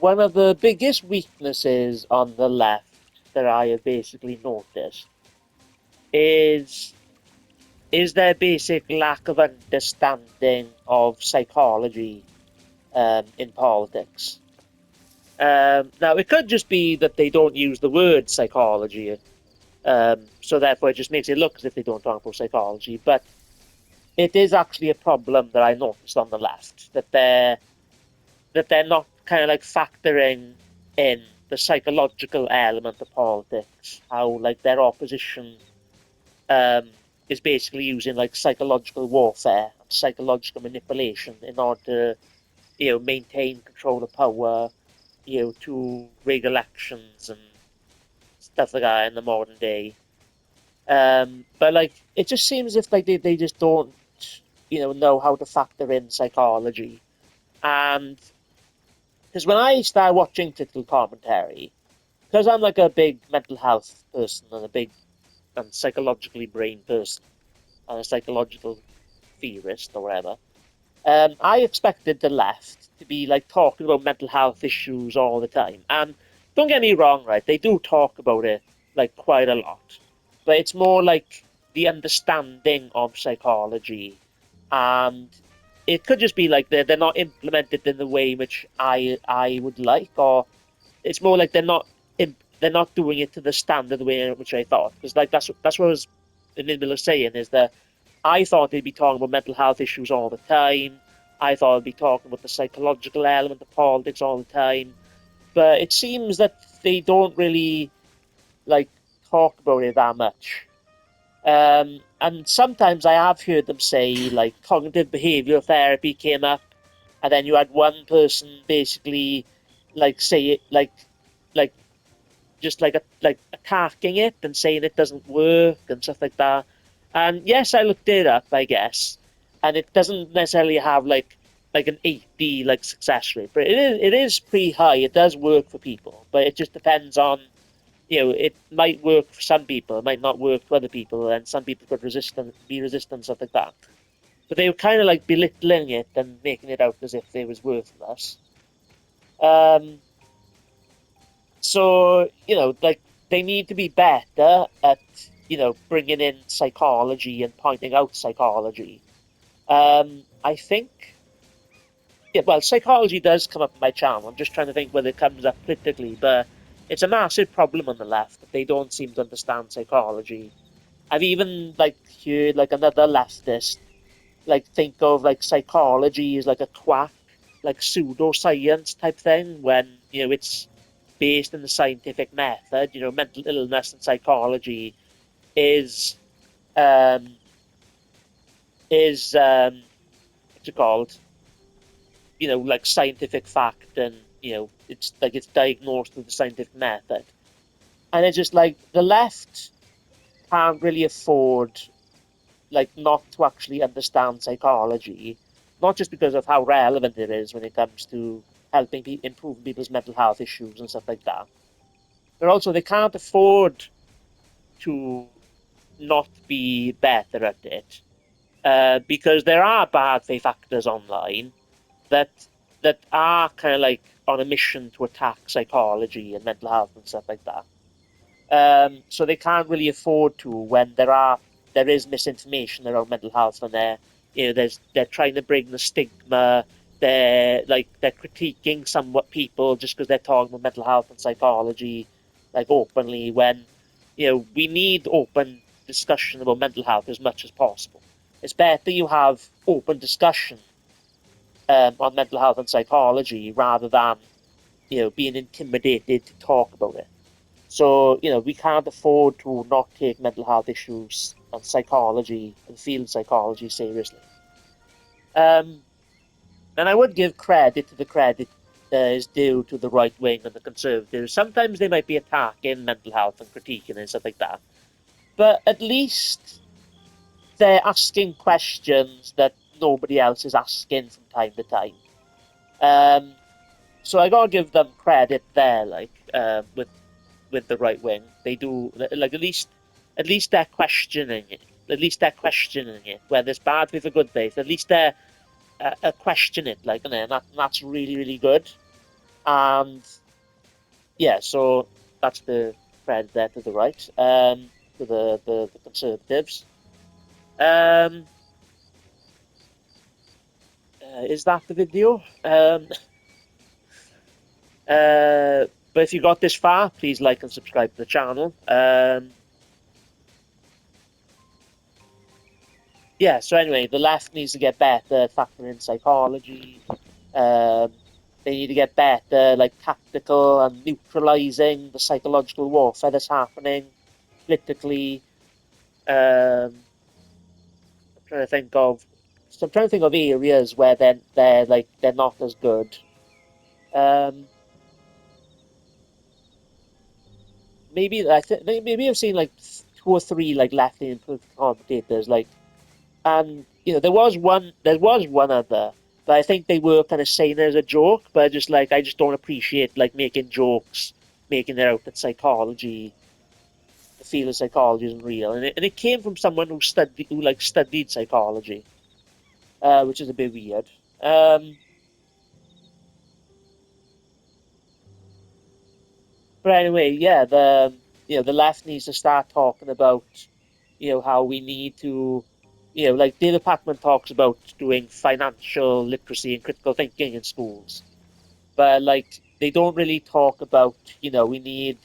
one of the biggest weaknesses on the left that I have basically noticed is their basic lack of understanding of psychology in politics. Now, it could just be that they don't use the word psychology, so therefore it just makes it look as if they don't talk about psychology. But it is actually a problem that I noticed on the left, that they're not kind of like factoring in the psychological element of politics, how like their opposition um, is basically using like psychological warfare and psychological manipulation in order to, maintain control of power, to rig elections and stuff like that in the modern day. But like it just seems as if like they just don't, know how to factor in psychology. And because when I started watching critical commentary, because I'm like a big mental health person and a big and psychologically brain person and a psychological theorist or whatever, I expected the left to be like talking about mental health issues all the time. And don't get me wrong, right? They do talk about it like quite a lot, but it's more like the understanding of psychology, and it could just be like they're not implemented in the way which I would like, or it's more like they're not doing it to the standard way in which I thought. Because like that's what I was in the middle of saying, is that I thought they'd be talking about mental health issues all the time. I thought they'd be talking about the psychological element of politics all the time. But it seems that they don't really like talk about it that much. And sometimes I have heard them say like cognitive behavioral therapy came up, and then you had one person basically like say it like just like attacking it and saying it doesn't work and stuff like that. And yes, I looked it up, I guess, and it doesn't necessarily have like an 80 like success rate, but it is pretty high. It does work for people, but it just depends on, it might work for some people, it might not work for other people, and some people could be resistant, stuff like that. But they were kind of like belittling it and making it out as if it was worthless. Um, So, like they need to be better at, bringing in psychology and pointing out psychology. I think, yeah, well, psychology does come up in my channel. I'm just trying to think whether it comes up politically, but it's a massive problem on the left that they don't seem to understand psychology. I've even like heard like another leftist like think of like psychology as like a quack, like pseudoscience type thing, when it's based in the scientific method. Mental illness and psychology is um is what's it called? Like scientific fact, and it's like it's diagnosed with the scientific method. And it's just like the left can't really afford like not to actually understand psychology, not just because of how relevant it is when it comes to helping improve people's mental health issues and stuff like that, but also they can't afford to not be better at it, because there are bad faith actors online that are kind of like on a mission to attack psychology and mental health and stuff like that. So they can't really afford to when there is misinformation around mental health, and they're trying to bring the stigma. They're critiquing somewhat people just because they're talking about mental health and psychology, like openly, when we need open discussion about mental health as much as possible. It's better you have open discussion on mental health and psychology rather than being intimidated to talk about it. So, we can't afford to not take mental health issues and psychology and field psychology seriously. Um, and I would give credit to the credit that is due to the right wing and the conservatives. Sometimes they might be attacking mental health and critiquing and stuff like that. But at least they're asking questions that nobody else is asking from time to time. Um, so I gotta give them credit there, like with the right wing. They do like at least they're questioning it. At least they're questioning it. Whether it's bad faith or good faith, at least they're question it. Like, and that's really really good. And yeah, so that's the friend there to the right, to the Conservatives. Um, is that the video? But if you got this far, please like and subscribe to the channel. Yeah, so anyway, the left needs to get better at factoring in psychology. Um, they need to get better, like tactical and neutralizing the psychological warfare that's happening politically. I'm trying to think of, so I'm trying to think of areas where they're not as good. Um, maybe I've seen like two or three like left-leaning political commentators like. And there was one other, but I think they were kind of saying it as a joke. But just like I just don't appreciate like making jokes, making it out that psychology, the field of psychology isn't real, and it came from someone who studied psychology, which is a bit weird. Um, but anyway, yeah, the left needs to start talking about how we need to like David Pakman talks about doing financial literacy and critical thinking in schools. But like they don't really talk about we need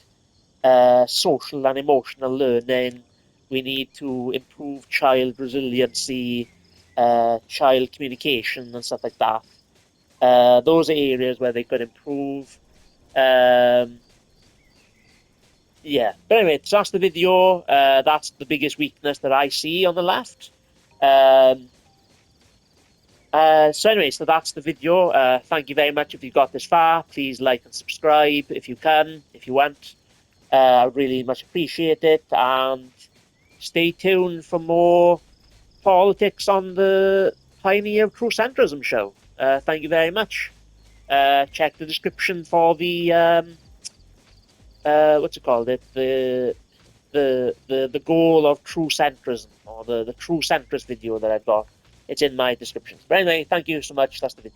social and emotional learning. We need to improve child resiliency, child communication and stuff like that. Those are areas where they could improve. um yeah, but anyway, so that's the video. That's the biggest weakness that I see on the left. um so that's the video. Thank you very much if you got this far. Please like and subscribe if you can, if you want. I really much appreciate it. And stay tuned for more politics on the Pioneer of True Centrism show. Thank you very much. Check the description for the what's it called? The goal of true centrism, or the true centrist video that I've got. It's in my description. But anyway, thank you so much. That's the video.